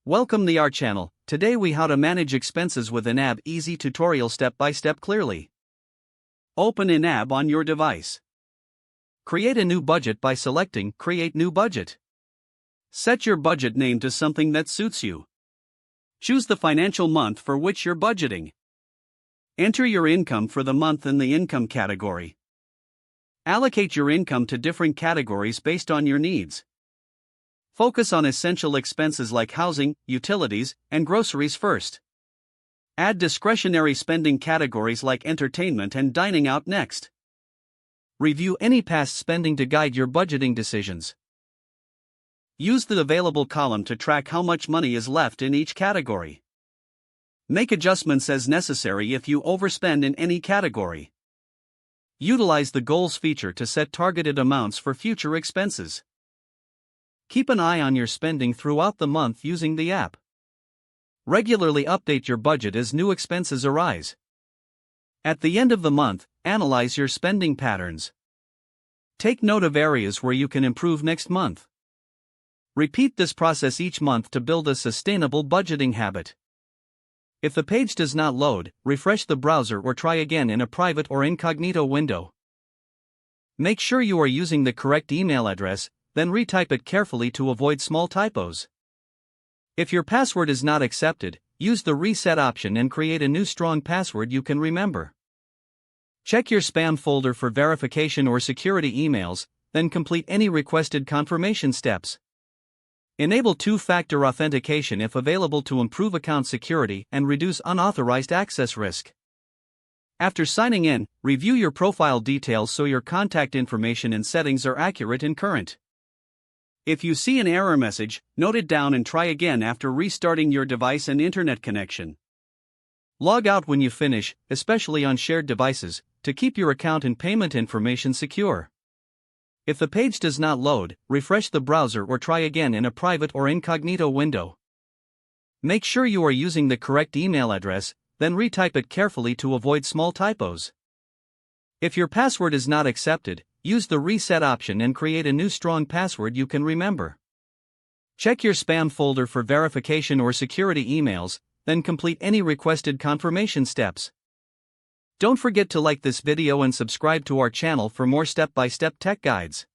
Welcome to our channel. Today we how to manage expenses with YNAB easy tutorial step by step clearly. Open YNAB on your device. Create a new budget by selecting Create New Budget. Set your budget name to something that suits you. Choose the financial month for which you're budgeting. Enter your income for the month in the income category. Allocate your income to different categories based on your needs. Focus on essential expenses like housing, utilities, and groceries first. Add discretionary spending categories like entertainment and dining out next. Review any past spending to guide your budgeting decisions. Use the available column to track how much money is left in each category. Make adjustments as necessary if you overspend in any category. Utilize the Goals feature to set targeted amounts for future expenses. Keep an eye on your spending throughout the month using the app. Regularly update your budget as new expenses arise. At the end of the month, analyze your spending patterns. Take note of areas where you can improve next month. Repeat this process each month to build a sustainable budgeting habit. If the page does not load, refresh the browser or try again in a private or incognito window. Make sure you are using the correct email address, then retype it carefully to avoid small typos. If your password is not accepted, use the reset option and create a new strong password you can remember. Check your spam folder for verification or security emails, then complete any requested confirmation steps. Enable two-factor authentication if available to improve account security and reduce unauthorized access risk. After signing in, review your profile details so your contact information and settings are accurate and current. If you see an error message, note it down and try again after restarting your device and internet connection. Log out when you finish, especially on shared devices, to keep your account and payment information secure. If the page does not load, refresh the browser or try again in a private or incognito window. Make sure you are using the correct email address, then retype it carefully to avoid small typos. If your password is not accepted, use the reset option and create a new strong password you can remember. Check your spam folder for verification or security emails, then complete any requested confirmation steps. Don't forget to like this video and subscribe to our channel for more step-by-step tech guides.